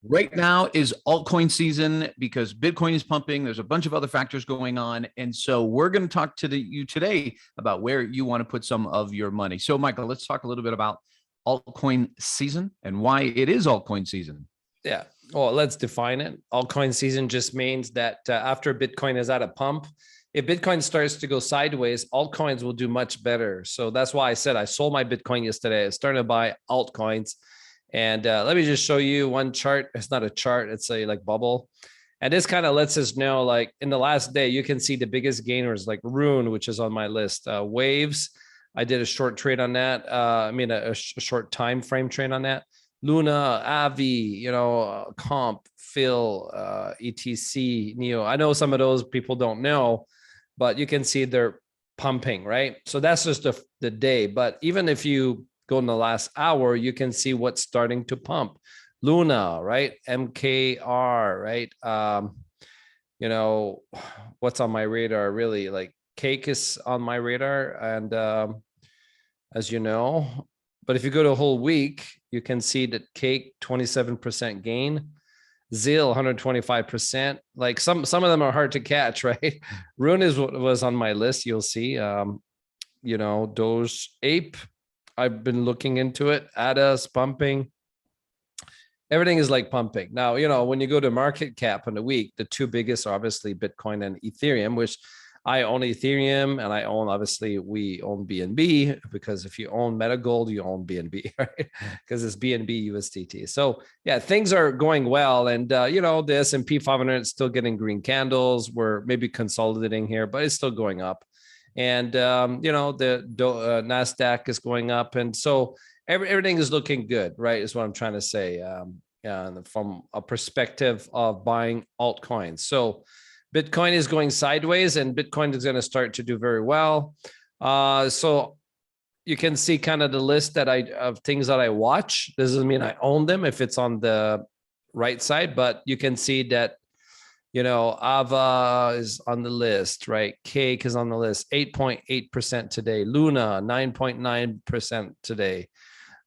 Right now is altcoin season because Bitcoin is pumping. There's a bunch of other factors going on. And so we're going to talk to you today about where you want to put some of your money. So, Michael, let's talk a little bit about altcoin season and why it is altcoin season. Yeah. Well, let's define it. Altcoin season just means that after Bitcoin is at a pump, if Bitcoin starts to go sideways, altcoins will do much better. So that's why I said I sold my Bitcoin yesterday. I started to buy altcoins. And let me just show you one chart. It's not a chart. It's a like bubble. And this kind of lets us know, like in the last day, you can see the biggest gainers like Rune, which is on my list. Waves, I did a short trade on that. A short time frame trade on that. Luna, Avi, Comp, Phil, ETC, Neo. I know some of those people don't know, but you can see they're pumping, right? So that's just the day. But even if you go in the last hour, you can see what's starting to pump. Luna, right? MKR, right? What's on my radar really? Like Cake is on my radar. And as you know, but if you go to a whole week, you can see that Cake 27% gain, Zeal 125%. Like some of them are hard to catch, right? Rune was on my list. You'll see. Doge Ape. I've been looking into it. ADA's pumping. Everything is like pumping. Now, when you go to market cap in a week, the two biggest are obviously Bitcoin and Ethereum, which I own Ethereum and we own BNB, because if you own MetaGold, you own BNB, right? Because it's BNB USDT. So yeah, things are going well. And, the S&P 500 is still getting green candles. We're maybe consolidating here, but it's still going up. And, the NASDAQ is going up. And so everything is looking good, right? Is what I'm trying to say from a perspective of buying altcoins. So Bitcoin is going sideways and Bitcoin is going to start to do very well. So you can see kind of the list of things that I watch. This doesn't mean I own them if it's on the right side, but you can see that Ava is on the list, right? Cake is on the list, 8.8% today. Luna, 9.9% today.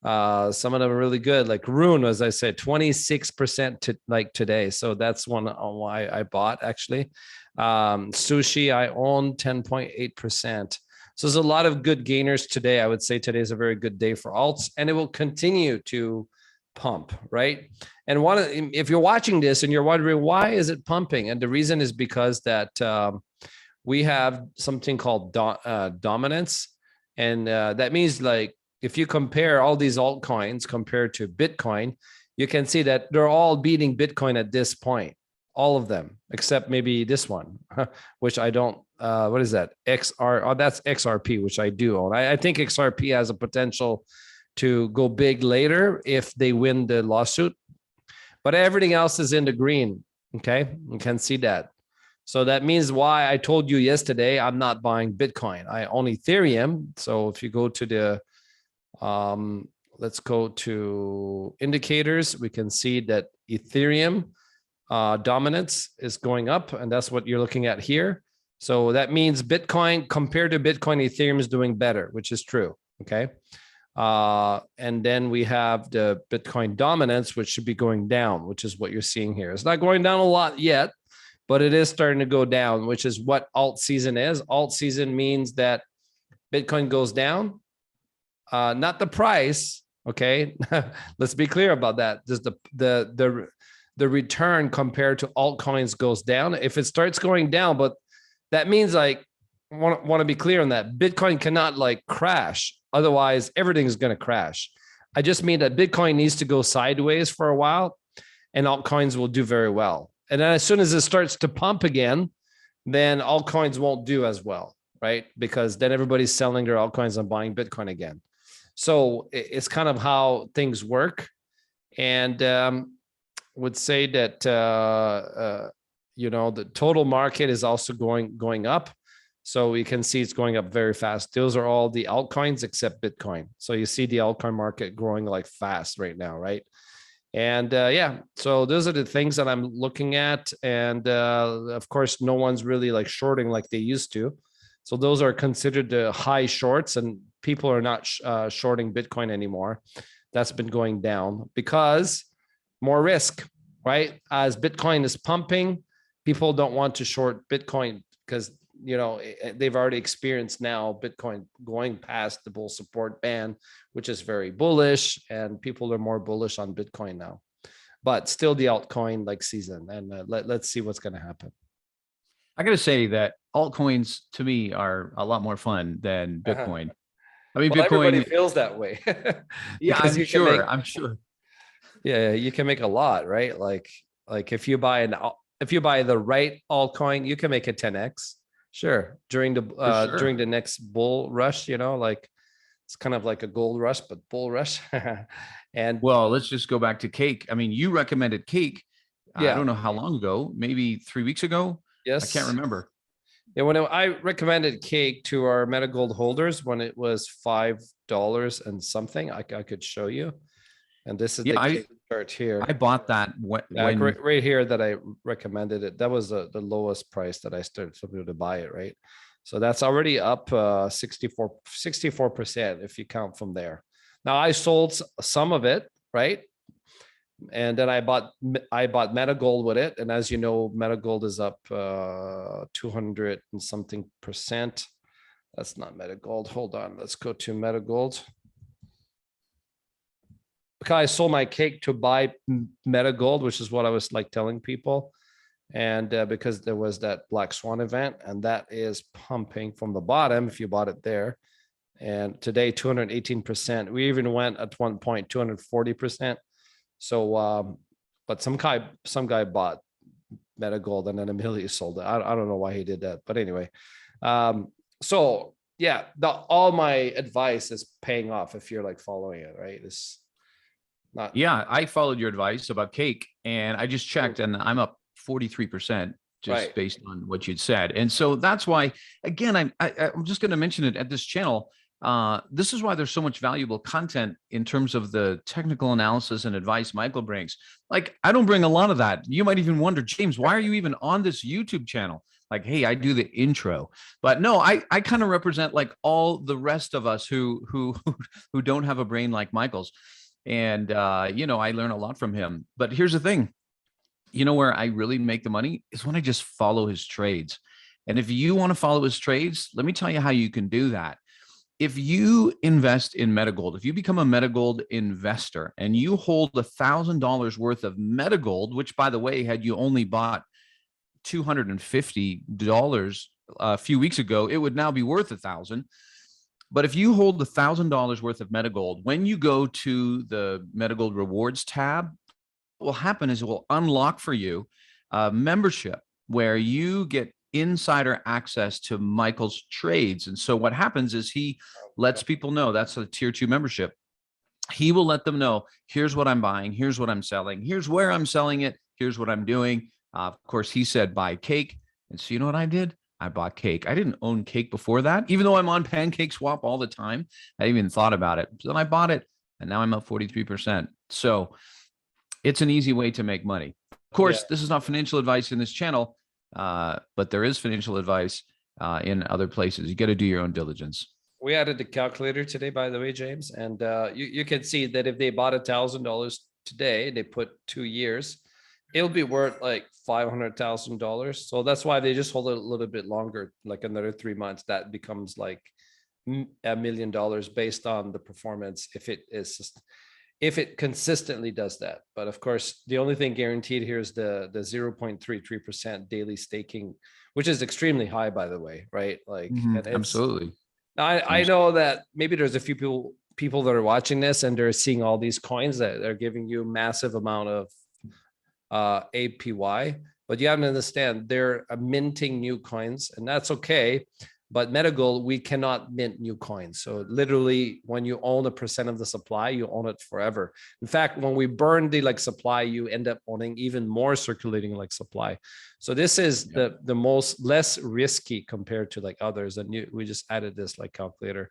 Some of them are really good. Like Rune, as I said, 26% today. So that's one on why I bought actually. Sushi, I own 10.8%. So there's a lot of good gainers today. I would say today is a very good day for alts, and it will continue to pump, right? And if you're watching this and you're wondering why is it pumping, and the reason is because that we have something called dominance, and that means like if you compare all these altcoins compared to Bitcoin, you can see that they're all beating Bitcoin at this point, all of them except maybe this one, which I don't. What is that? XR? Oh, that's XRP, which I do own. I think XRP has a potential to go big later if they win the lawsuit, but everything else is in the green. Okay, you can see that. So that means why I told you yesterday I'm not buying Bitcoin. I own Ethereum. So if you go to the let's go to indicators, we can see that Ethereum dominance is going up, and that's what you're looking at here. So that means Bitcoin compared to Bitcoin, Ethereum is doing better, which is true. Okay. And then we have the Bitcoin dominance, which should be going down, which is what you're seeing here. It's not going down a lot yet, but it is starting to go down, which is what alt season is. Alt season means that Bitcoin goes down, not the price. Okay. Let's be clear about that. Just the return compared to altcoins goes down. If it starts going down, but that means like, want to be clear on that. Bitcoin cannot like crash. Otherwise, everything is going to crash. I just mean that Bitcoin needs to go sideways for a while and altcoins will do very well. And then as soon as it starts to pump again, then altcoins won't do as well, right? Because then everybody's selling their altcoins and buying Bitcoin again. So it's kind of how things work. And would say that, the total market is also going up. So you can see it's going up very fast. Those are all the altcoins except Bitcoin. So you see the altcoin market growing like fast right now, right? And so those are the things that I'm looking at. And of course, no one's really like shorting like they used to. So those are considered the high shorts, and people are not shorting Bitcoin anymore. That's been going down because more risk. right? As Bitcoin is pumping, people don't want to short Bitcoin because, you know, they've already experienced now Bitcoin going past the bull support band, which is very bullish, and people are more bullish on Bitcoin now. But still the altcoin like season, and let's see what's going to happen. I got to say that altcoins to me are a lot more fun than Bitcoin. I mean, Well, everybody Bitcoin feels that way. yeah, Because I'm you can make, sure. I'm sure. yeah, you can make a lot, right? Like if you buy the right altcoin, you can make a 10x. Sure, during For the next bull rush, you know, like it's kind of like a gold rush, but bull rush. And Well, let's just go back to cake. I mean, you recommended cake. I yeah, don't know how long ago, maybe 3 weeks ago. I can't yes. remember. Yeah, when I recommended cake to our MetaGold holders when it was $5 and something, I could show you. And this is Yeah, the I cake chart here. I bought that when Right here that I recommended it. That was the lowest price that I started for people to buy it, right? So that's already up 64% if you count from there. Now I sold some of it, right? And then I bought MetaGold with it. And as you know, MetaGold is up 200 and something percent. That's not MetaGold. Hold on. Let's go to MetaGold. Because I sold my cake to buy MetaGold, which is what I was like telling people. And because there was that Black Swan event, and that is pumping from the bottom if you bought it there. And today, 218%. We even went at one point 240%. So, but some guy bought MetaGold and then immediately sold it. I don't know why he did that, but anyway. So yeah, all my advice is paying off if you're like following it, right? It's not. Yeah, I followed your advice about cake, and I just checked, and I'm up 43% just Right. based on what you'd said. And so that's why, again, I'm just going to mention it at this channel. This is why there's so much valuable content in terms of the technical analysis and advice Michael brings. Like, I don't bring a lot of that. You might even wonder, James, why are you even on this YouTube channel? Like, hey, I do the intro, but no, I kind of represent like all the rest of us who don't have a brain like Michael's. And you know, I learn a lot from him. But here's the thing, you know, where I really make the money is when I just follow his trades. And if you want to follow his trades, let me tell you how you can do that. If you invest in MetaGold, if you become a MetaGold investor and you hold $1,000 worth of MetaGold, which by the way, had you only bought $250 a few weeks ago, it would now be worth 1,000. But if you hold $1,000 worth of MetaGold, when you go to the MetaGold rewards tab, what will happen is it will unlock for you a membership where you get insider access to Michael's trades. And so what happens is he lets people know, that's a tier 2 membership. He will let them know, here's what I'm buying, here's what I'm selling, here's where I'm selling it, here's what I'm doing. Of course, he said buy cake. And so you know what I did? I bought cake. I didn't own cake before that, even though I'm on Pancake Swap all the time. I even thought about it. So then I bought it, and now I'm up 43%. So it's an easy way to make money. Of course, Yeah. this is not financial advice in this channel, but there is financial advice in other places. You got to do your own diligence. We added the calculator today, by the way, James, and you can see that if they bought $1,000 today, they put 2 years, it'll be worth like $500,000. So that's why they just hold it a little bit longer, like another 3 months. That becomes like $1 million based on the performance. If it consistently does that. But of course, the only thing guaranteed here is the 0.33% daily staking, which is extremely high, by the way, right? Like, and it's Absolutely. I know that maybe there's a few people that are watching this and they're seeing all these coins that they're giving you massive amount of APY, but you have to understand they're minting new coins, and that's okay. But MetaGold, we cannot mint new coins. So literally, when you own 1% of the supply, you own it forever. In fact, when we burn the like supply, you end up owning even more circulating like supply. So this is the most less risky compared to like others. And we just added this like calculator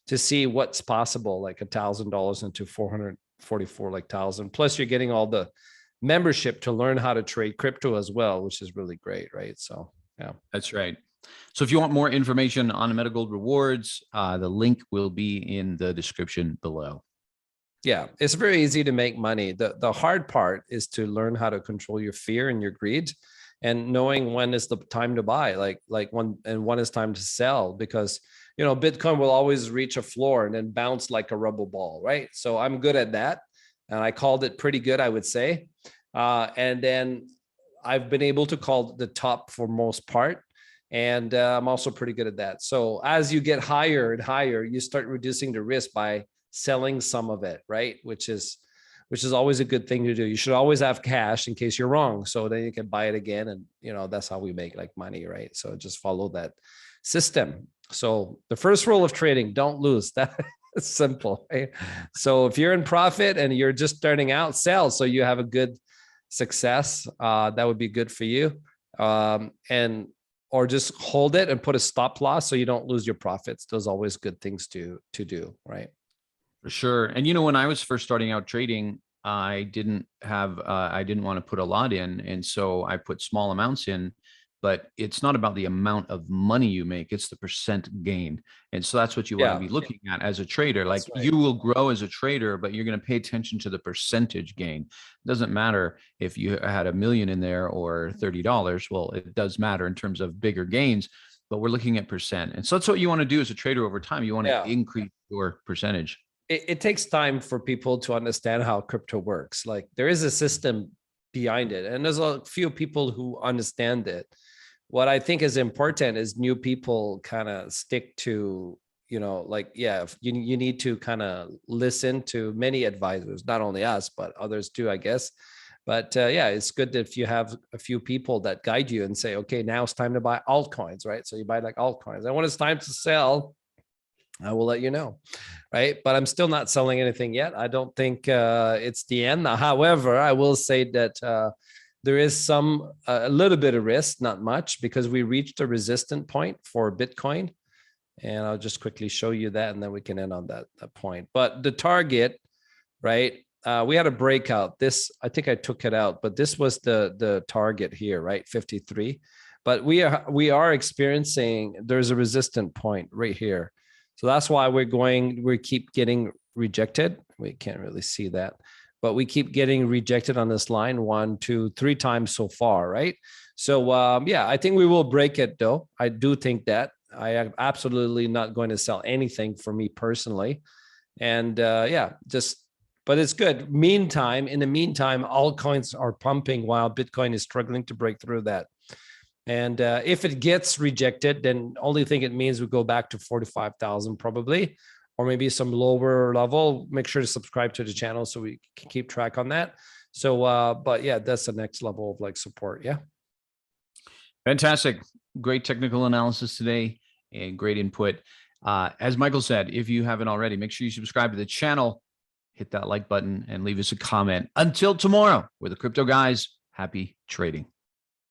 to see what's possible, like $1,000 into 444 like thousand. Plus, you're getting all the membership to learn how to trade crypto as well, which is really great, right? So yeah, that's right. So if you want more information on MetaGold rewards, the link will be in the description below. Yeah, it's very easy to make money. The hard part is to learn how to control your fear and your greed, and knowing when is the time to buy, like when is time to sell, because Bitcoin will always reach a floor and then bounce like a rubber ball, right? So I'm good at that, and I called it pretty good, I would say. And then I've been able to call the top for most part. And I'm also pretty good at that. So as you get higher and higher, you start reducing the risk by selling some of it, right? Which is always a good thing to do. You should always have cash in case you're wrong. So then you can buy it again. And that's how we make like money, right? So just follow that system. So the first rule of trading, don't lose. That's simple, right? So if you're in profit and you're just starting out, sell so you have a good success. That would be good for you. Or just hold it and put a stop loss so you don't lose your profits. Those are always good things to do, right? For sure. And when I was first starting out trading, I didn't want to put a lot in. And so I put small amounts in, but it's not about the amount of money you make, it's the percent gain. And so that's what you want to be looking at as a trader. Like you will grow as a trader, but you're going to pay attention to the percentage gain. It doesn't matter if you had $1 million in there or $30. Well, it does matter in terms of bigger gains, but we're looking at percent. And so that's what you want to do as a trader over time. You want to increase your percentage. It takes time for people to understand how crypto works. Like there is a system behind it, and there's a few people who understand it. What I think is important is new people kind of stick to, you need to kind of listen to many advisors, not only us, but others too, I guess. But it's good if you have a few people that guide you and say, okay, now it's time to buy altcoins, right? So you buy like altcoins. And when it's time to sell, I will let you know, right? But I'm still not selling anything yet. I don't think it's the end. However, I will say that there is a little bit of risk, not much, because we reached a resistance point for Bitcoin. And I'll just quickly show you that, and then we can end on that point. But the target, right? We had a breakout. This, I think I took it out, but this was the target here, right? 53. But we are experiencing, there's a resistance point right here. So that's why we keep getting rejected. We can't really see that, but we keep getting rejected on this line 1, 2, 3 times so far, right? So I think we will break it though. I do think that. I am absolutely not going to sell anything for me personally. And but it's good. In the meantime, altcoins are pumping while Bitcoin is struggling to break through that. And if it gets rejected, then only thing it means we go back to 45,000 probably, or maybe some lower level. Make sure to subscribe to the channel so we can keep track on that. So, but yeah, that's the next level of like support. Yeah. Fantastic. Great technical analysis today and great input. As Michael said, if you haven't already, make sure you subscribe to the channel, hit that like button, and leave us a comment. Until tomorrow, we're the Crypto Guys. Happy trading.